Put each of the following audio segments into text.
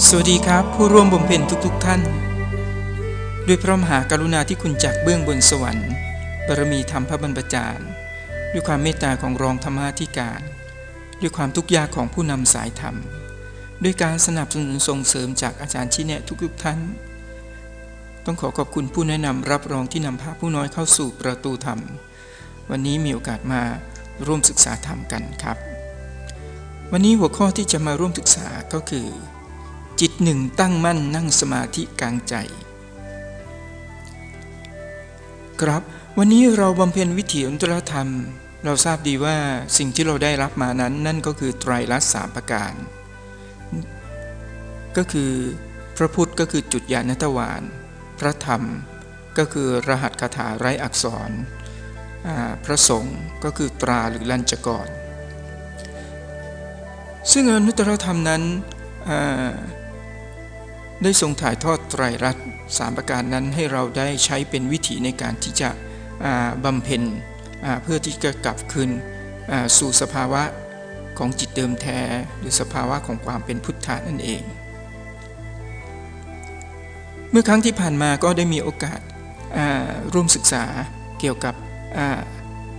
สวัสดีครับผู้ร่วมบำเพ็ญทุกท่านด้วยพระมหากรุณาธิคุณจากเบื้องบนสวรรค์บารมีธรรมพระบรรพจารย์ด้วยความเมตตาของรองธรรมาธิการด้วยความทุกข์ยากของผู้นำสายธรรมด้วยการสนับสนุนส่งเสริมจากอาจารย์ชี้แนะทุกท่านต้องขอบคุณผู้แนะนำรับรองที่นำพาผู้น้อยเข้าสู่ประตูธรรมวันนี้มีโอกาสมาร่วมศึกษาธรรมกันครับวันนี้หัวข้อที่จะมาร่วมศึกษาก็คือจิตหนึ่งตั้งมั่นนั่งสมาธิกลางใจครับวันนี้เราบำเพ็ญวิถีอุตตรธรรมเราทราบดีว่าสิ่งที่เราได้รับมานั้นนั่นก็คือไตรลักษณ์3ประการก็คือพระพุทธก็คือจุดญาณทวารพระธรรมก็คือรหัสคาถาไร้อักษรพระสงฆ์ก็คือตราหรือลัญจกรซึ่งอนุตตรธรรมนั้นได้ทรงถ่ายทอดไตรลักษณ์3ประการนั้นให้เราได้ใช้เป็นวิถีในการที่จะบำเพ็ญเพื่อที่จะกลับคืนสู่สภาวะของจิตเดิมแท้หรือสภาวะของความเป็นพุทธะนั่นเองเมื่อครั้งที่ผ่านมาก็ได้มีโอกาสร่วมศึกษาเกี่ยวกับ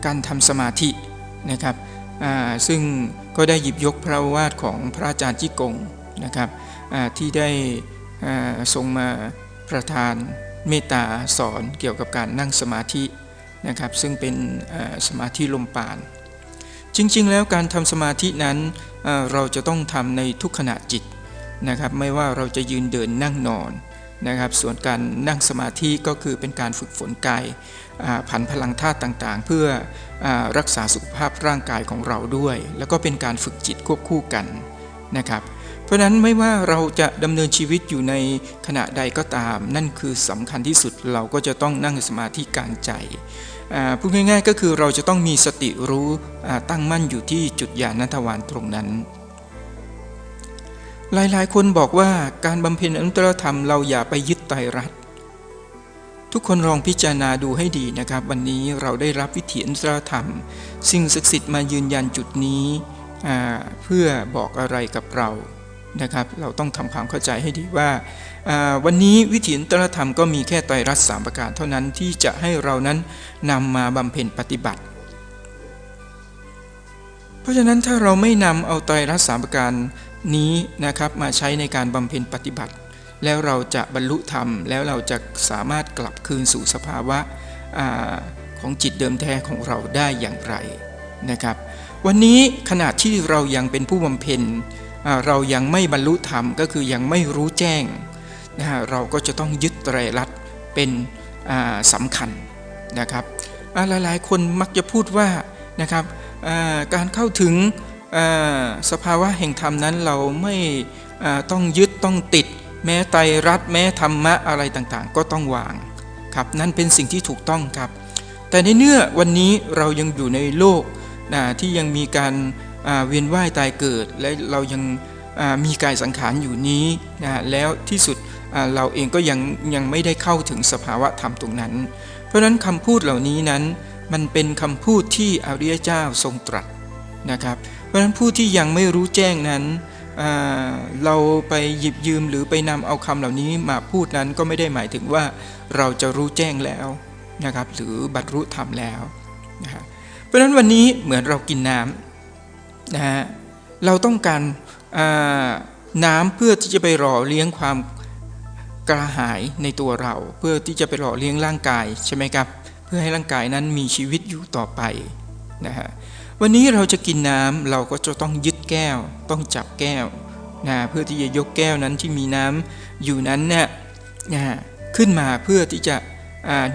การทำสมาธินะครับซึ่งก็ได้หยิบยกพระวาทของพระอาจารย์จิกงนะครับที่ได้ทรงมาประทานเมตตาสอนเกี่ยวกับการนั่งสมาธินะครับซึ่งเป็นสมาธิลมปราณจริงๆแล้วการทำสมาธินั้นเราจะต้องทำในทุกขณะจิตนะครับไม่ว่าเราจะยืนเดินนั่งนอนนะครับส่วนการนั่งสมาธิก็คือเป็นการฝึกฝนกายผันพลังธาตุต่างๆเพื่อรักษาสุขภาพร่างกายของเราด้วยแล้วก็เป็นการฝึกจิตควบคู่กันนะครับเพราะนั้นไม่ว่าเราจะดำเนินชีวิตอยู่ในขณะใดก็ตามนั่นคือสำคัญที่สุดเราก็จะต้องนั่งสมาธิกลางใจพูดง่ายๆก็คือเราจะต้องมีสติรู้ตั้งมั่นอยู่ที่จุดญาณทวารตรงนั้นหลายๆคนบอกว่าการบำเพ็ญอนุตตรธรรมเราอย่าไปยึดไตรลักษณ์ทุกคนลองพิจารณาดูให้ดีนะครับวันนี้เราได้รับวิถีอนุตตรธรรมสิ่งศักดิ์สิทธิ์มายืนยันจุดนี้เพื่อบอกอะไรกับเรานะครับเราต้องทำความเข้าใจให้ดีว่าวันนี้วิถีอนุตตรธรรมก็มีแค่ไตรลักษณ์3ประการเท่านั้นที่จะให้เรานั้นนำมาบำเพ็ญปฏิบัติเพราะฉะนั้นถ้าเราไม่นำเอาไตรลักษณ์3ประการนี้นะครับมาใช้ในการบำเพ็ญปฏิบัติแล้วเราจะบรรลุธรรมแล้วเราจะสามารถกลับคืนสู่สภาวะของจิตเดิมแท้ของเราได้อย่างไรนะครับวันนี้ขณะที่เรายังเป็นผู้บำเพ็ญเรายังไม่บรรลุธรรมก็คือยังไม่รู้แจ้งนะฮะเราก็จะต้องยึดไตรลักษณ์เป็นสำคัญนะครับหลายๆคนมักจะพูดว่านะครับการเข้าถึงสภาวะแห่งธรรมนั้นเราไม่ต้องยึดต้องติดแม้ไตรลักษณ์แม้ธรรมะอะไรต่างๆก็ต้องวางครับนั่นเป็นสิ่งที่ถูกต้องครับแต่ในเมื่อวันนี้เรายังอยู่ในโลกที่ยังมีการเวียนว่ายตายเกิดและเรายังมีกายสังขารอยู่นี้แล้วที่สุดเราเองก็ยังไม่ได้เข้าถึงสภาวะธรรมตรงนั้นเพราะฉะนั้นคำพูดเหล่านี้นั้นมันเป็นคำพูดที่อริยเจ้าทรงตรัสนะครับเพราะฉะนั้นผู้ที่ยังไม่รู้แจ้งนั้นเราไปหยิบยืมหรือไปนำเอาคำเหล่านี้มาพูดนั้นก็ไม่ได้หมายถึงว่าเราจะรู้แจ้งแล้วนะครับหรือบรรลุธรรมแล้วนะฮะเพราะฉะนั้นวันนี้เหมือนเรากินน้ำนะฮะเราต้องการน้ำเพื่อที่จะไปหล่อเลี้ยงความกระหายในตัวเราเพื่อที่จะไปหล่อเลี้ยงร่างกายใช่ไหมครับเพื่อให้ร่างกายนั้นมีชีวิตอยู่ต่อไปนะฮะวันนี้เราจะกินน้ำเราก็จะต้องยึดแก้วต้องจับแก้วนะเพื่อที่จะยกแก้วนั้นที่มีน้ำอยู่นั้นเนี่ยขึ้นมาเพื่อที่จะ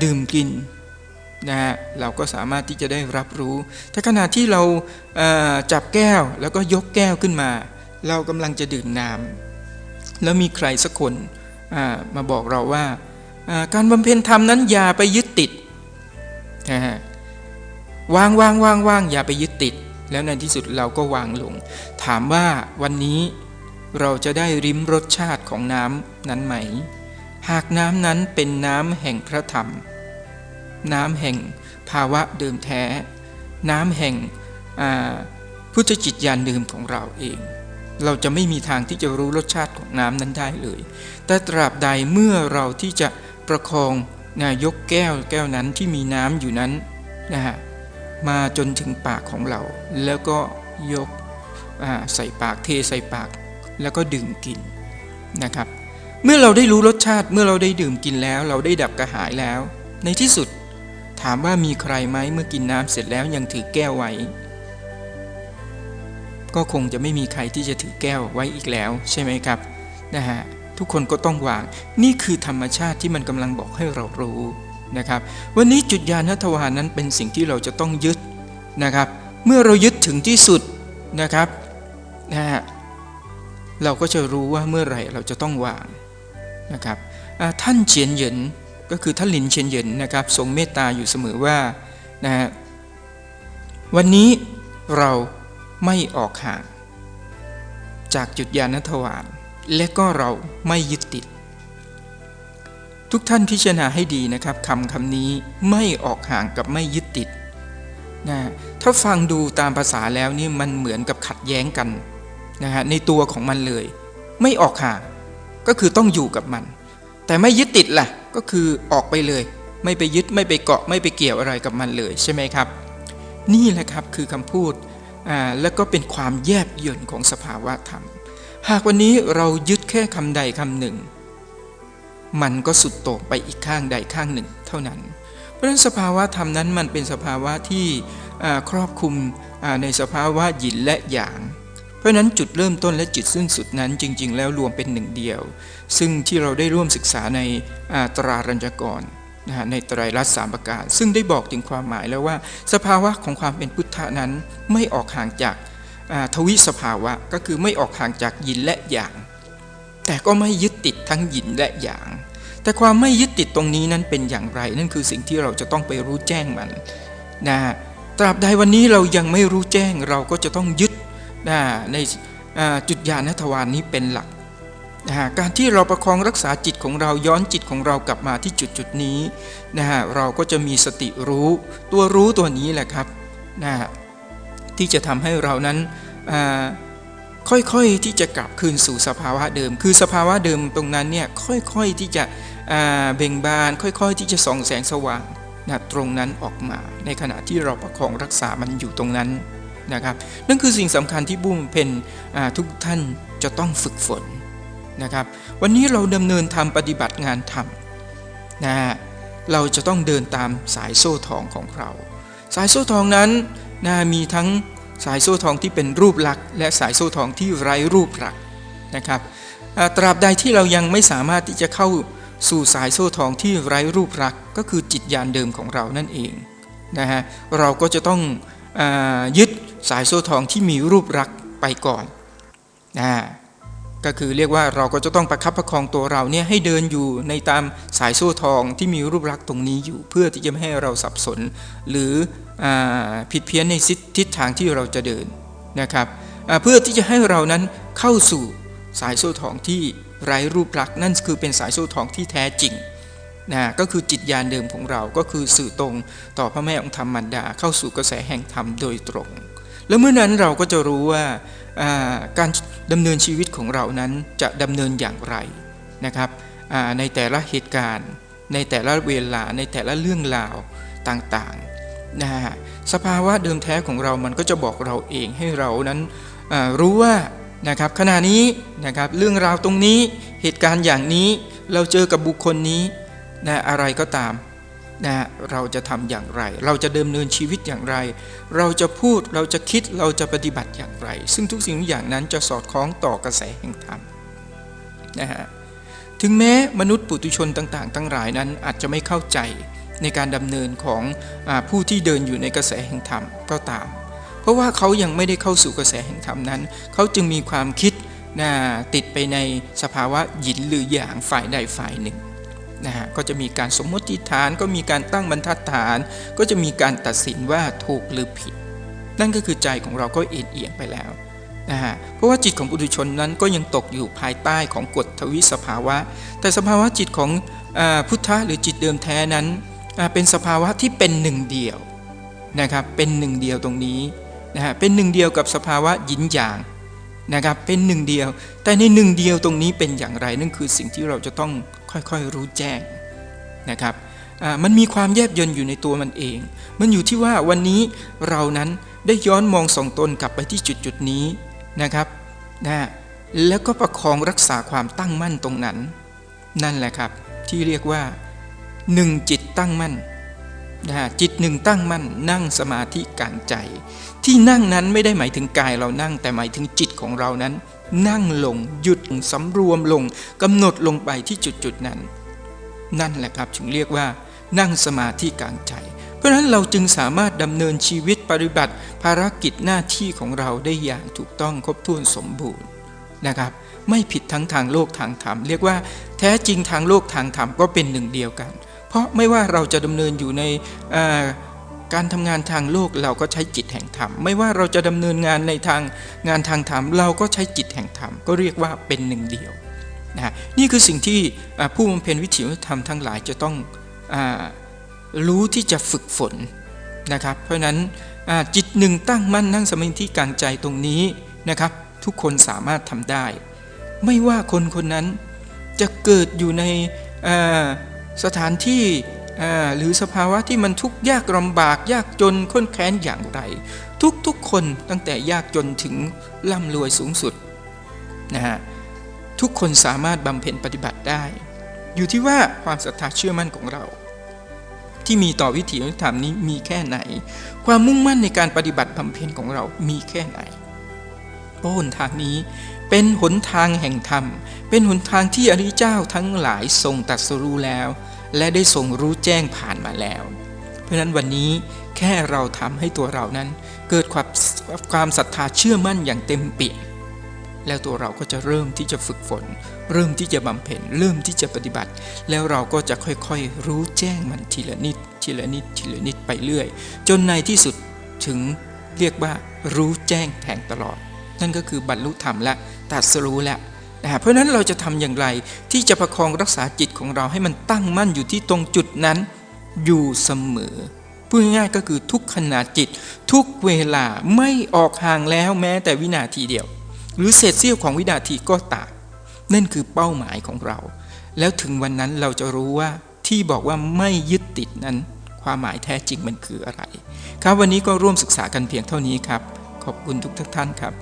ดื่มกินนะฮะเราก็สามารถที่จะได้รับรู้ถ้าขณะที่เราจับแก้วแล้วก็ยกแก้วขึ้นมาเรากำลังจะดื่มน้ำแล้วมีใครสักคนมาบอกเราว่าการบำเพ็ญธรรมนั้นอย่าไปยึดติดนะฮะวางอย่าไปยึดติดแล้วในที่สุดเราก็วางลงถามว่าวันนี้เราจะได้ริมรสชาติของน้ำนั้นไหมหากน้ำนั้นเป็นน้ำแห่งพระธรรมน้ำแห่งภาวะเดิมแท้น้ำแห่งพุทธจิตญาณเดิมของเราเอง เราจะไม่มีทางที่จะรู้รสชาติของน้ำนั้นได้เลยแต่ตราบใดเมื่อเราที่จะประคองยกแก้วนั้นที่มีน้ำอยู่นั้นนะฮะมาจนถึงปากของเราแล้วก็ยกใส่ปากเทใส่ปากแล้วก็ดื่มกินนะครับเมื่อเราได้รู้รสชาติเมื่อเราได้ดื่มกินแล้วเราได้ดับกระหายแล้วในที่สุดถามว่ามีใครไหมเมื่อกินน้ำเสร็จแล้วยังถือแก้วไว้ก็คงจะไม่มีใครที่จะถือแก้วไว้อีกแล้วใช่ไหมครับนะฮะทุกคนก็ต้องวางนี่คือธรรมชาติที่มันกำลังบอกให้เรารู้นะครับวันนี้จุดญาณทวารนั้นเป็นสิ่งที่เราจะต้องยึดนะครับเมื่อเรายึดถึงที่สุดนะครับนะฮะเราก็จะรู้ว่าเมื่อไหร่เราจะต้องวางนะครับท่านเฉียนเหยินก็คือท่านหลินเฉียนเหยินนะครับทรงเมตตาอยู่เสมอว่านะฮะวันนี้เราไม่ออกห่างจากจุดญาณทวารและก็เราไม่ยึดติดทุกท่านพิจารณาให้ดีนะครับคำนี้ไม่ออกห่างกับไม่ยึดติดนะถ้าฟังดูตามภาษาแล้วนี่มันเหมือนกับขัดแย้งกันนะฮะในตัวของมันเลยไม่ออกห่างก็คือต้องอยู่กับมันแต่ไม่ยึดติดล่ะก็คือออกไปเลยไม่ไปยึดไม่ไปเกาะไม่ไปเกี่ยวอะไรกับมันเลยใช่ไหมครับนี่แหละครับคือคำพูดและก็เป็นความแยบยลของสภาวะธรรมหากวันนี้เรายึดแค่คำใดคำหนึ่งมันก็สุดโต่งไปอีกข้างใดข้างหนึ่งเท่านั้นเพราะฉะนั้นสภาวะธรรมนั้นมันเป็นสภาวะที่ครอบคลุมในสภาวะหยินและหยางเพราะฉะนั้นจุดเริ่มต้นและจุดสิ้นสุดนั้นจริงๆแล้วรวมเป็นหนึ่งเดียวซึ่งที่เราได้ร่วมศึกษาในตรารัญจกรในไตรลักษณ์3ประการซึ่งได้บอกถึงความหมายแล้วว่าสภาวะของความเป็นพุทธะนั้นไม่ออกห่างจากทวิสภาวะก็คือไม่ออกห่างจากหยินและหยางแต่ก็ไม่ยึดติดทั้งหยินและหยางแต่ความไม่ยึดติดตรงนี้นั้นเป็นอย่างไรนั่นคือสิ่งที่เราจะต้องไปรู้แจ้งมันนะตราบใดวันนี้เรายังไม่รู้แจ้งเราก็จะต้องยึดในจุดญาณทวารนี้เป็นหลักการที่เราประคองรักษาจิตของเราย้อนจิตของเรากลับมาที่จุดนี้เราก็จะมีสติรู้ตัวนี้แหละครับที่จะทำให้เรานั้นค่อยๆที่จะกลับคืนสู่สภาวะเดิมคือสภาวะเดิมตรงนั้นเนี่ยค่อยๆที่จะเบ่งบานค่อยๆที่จะส่องแสงสว่างตรงนั้นออกมาในขณะที่เราประคองรักษามันอยู่ตรงนั้นนะครับนั่นคือสิ่งสำคัญที่บุ้มเป็นทุกท่านจะต้องฝึกฝนนะครับวันนี้เราดำเนินทำปฏิบัติงานทำเราจะต้องเดินตามสายโซ่ทองของเราสายโซ่ทองนั้นมีทั้งสายโซ่ทองที่เป็นรูปลักษณ์และสายโซ่ทองที่ไร้รูปลักษณ์นะครับตราบใดที่เรายังไม่สามารถที่จะเข้าสู่สายโซ่ทองที่ไร้รูปลักษณ์ก็คือจิตญาณเดิมของเรานั่นเองเราก็จะต้องยึดสายโซ่ทองที่มีรูปลักษณ์ไปก่อนก็คือเรียกว่าเราก็จะต้องประคับประคองตัวเราเนี่ยให้เดินอยู่ในตามสายโซ่ทองที่มีรูปลักษณ์ตรงนี้อยู่เพื่อที่จะไม่ให้เราสับสนหรือผิดเพี้ยนในทิศทางที่เราจะเดินนะครับเพื่อที่จะให้เรานั้นเข้าสู่สายโซ่ทองที่ไร้รูปลักษณ์นั่นคือเป็นสายโซ่ทองที่แท้จริงก็คือจิตญาณเดิมของเราก็คือสื่อตรงต่อพระแม่องค์ธรรมมารดาเข้าสู่กระแสแห่งธรรมโดยตรงแล้วเมื่อนั้นเราก็จะรู้ว่าการดำเนินชีวิตของเรานั้นจะดำเนินอย่างไรนะครับในแต่ละเหตุการณ์ในแต่ละเวลาในแต่ละเรื่องราวต่างๆสภาวะเดิมแท้ของเรามันก็จะบอกเราเองให้เรานั้นรู้ว่านะครับขณะนี้นะครับเรื่องราวตรงนี้เหตุการณ์อย่างนี้เราเจอกับบุคคลนี้อะไรก็ตามเราจะทำอย่างไรเราจะดำเนินชีวิตอย่างไรเราจะพูดเราจะคิดเราจะปฏิบัติอย่างไรซึ่งทุกสิ่งทุกอย่างนั้นจะสอดคล้องต่อกระแสแห่งธรรมถึงแม้มนุษย์ปุถุชนต่างๆทั้งหลายนั้นอาจจะไม่เข้าใจในการดำเนินของผู้ที่เดินอยู่ในกระแสแห่งธรรมก็ตามเพราะว่าเขายังไม่ได้เข้าสู่กระแสแห่งธรรมนั้นเขาจึงมีความคิดติดไปในสภาวะหยินหรือหยางฝ่ายใดฝ่ายหนึ่งก็จะมีการสมมติฐานก็มีการตั้งบรรทัดฐานก็จะมีการตัดสินว่าถูกหรือผิดนั่นก็คือใจของเราก็เอียงไปแล้วเพราะว่าจิตของปุถุชนนั้นก็ยังตกอยู่ภายใต้ของกฎทวิสภาวะแต่สภาวะจิตของพุทธะหรือจิตเดิมแท้นั้นเป็นสภาวะที่เป็นหนึ่งเดียวนะครับเป็นหนึ่งเดียวตรงนี้เป็นหนึ่งเดียวกับสภาวะหยินหยาง นะครับเป็นหนึ่งเดียวแต่ในหนึ่งเดียวตรงนี้เป็นอย่างไรนั่นคือสิ่งที่เราจะต้องค่อยๆรู้แจ้งนะครับมันมีความแยบยลอยู่ในตัวมันเองมันอยู่ที่ว่าวันนี้เรานั้นได้ย้อนมองส่องตนกลับไปที่จุดนี้นะครับแล้วก็ประคองรักษาความตั้งมั่นตรงนั้นนั่นแหละครับที่เรียกว่าหนึ่งจิตตั้งมั่นจิตหนึ่งตั้งมั่นนั่งสมาธิกลางใจที่นั่งนั้นไม่ได้หมายถึงกายเรานั่งแต่หมายถึงจิตของเรานั้นนั่งลงหยุดสำรวมลงกำหนดลงไปที่จุดนั้นนั่นแหละครับจึงเรียกว่านั่งสมาธิกลางใจเพราะฉะนั้นเราจึงสามารถดำเนินชีวิตปฏิบัติภารกิจหน้าที่ของเราได้อย่างถูกต้องครบถ้วนสมบูรณ์นะครับไม่ผิดทั้งทางโลกทางธรรมเรียกว่าแท้จริงทางโลกทางธรรมก็เป็นหนึ่งเดียวกันเพราะไม่ว่าเราจะดำเนินอยู่ในการทำงานทางโลกเราก็ใช้จิตแห่งธรรมไม่ว่าเราจะดำเนินงานในทางงานทางธรรมเราก็ใช้จิตแห่งธรรมก็เรียกว่าเป็นหนึ่งเดียวนะนี่คือสิ่งที่ผู้บำเพ็ญวิถีธรรมทั้งหลายจะต้องรู้ที่จะฝึกฝนนะครับเพราะฉะนั้นจิตหนึ่งตั้งมั่นนั่งสมาธิกลางใจตรงนี้นะครับทุกคนสามารถทำได้ไม่ว่าคนคนนั้นจะเกิดอยู่ในสถานที่หรือสภาวะที่มันทุกข์ยากลำบากยากจนข้นแค้นอย่างไรทุกคนตั้งแต่ยากจนถึงร่ำรวยสูงสุดนะฮะทุกคนสามารถบำเพ็ญปฏิบัติได้อยู่ที่ว่าความศรัทธาเชื่อมั่นของเราที่มีต่อวิถีธรรมนี้มีแค่ไหนความมุ่งมั่นในการปฏิบัติบำเพ็ญของเรามีแค่ไหนเพราะหนทางนี้เป็นหนทางแห่งธรรมเป็นหนทางที่อริยเจ้าทั้งหลายทรงตรัสรู้แล้วและได้ทรงรู้แจ้งผ่านมาแล้วเพราะฉะนั้นวันนี้แค่เราทำให้ตัวเรานั้นเกิดความศรัทธาเชื่อมั่นอย่างเต็มเปี่ยมแล้วตัวเราก็จะเริ่มที่จะฝึกฝนเริ่มที่จะบำเพ็ญเริ่มที่จะปฏิบัติแล้วเราก็จะค่อยๆรู้แจ้งมันทีละนิดทีละนิดทีละนิดไปเรื่อยจนในที่สุดถึงเรียกว่ารู้แจ้งแทงตลอดนั่นก็คือบรรลุธรรมและตรัสรู้แล้วเพราะนั้นเราจะทำอย่างไรที่จะประคองรักษาจิตของเราให้มันตั้งมั่นอยู่ที่ตรงจุดนั้นอยู่เสมอพูดง่ายๆก็คือทุกขณะจิตทุกเวลาไม่ออกห่างแล้วแม้แต่วินาทีเดียวหรือเศษเสี้ยวของวินาทีก็ตามนั่นคือเป้าหมายของเราแล้วถึงวันนั้นเราจะรู้ว่าที่บอกว่าไม่ยึดติดนั้นความหมายแท้จริงมันคืออะไรครับวันนี้ก็ร่วมศึกษากันเพียงเท่านี้ครับขอบคุณทุกท่านครับ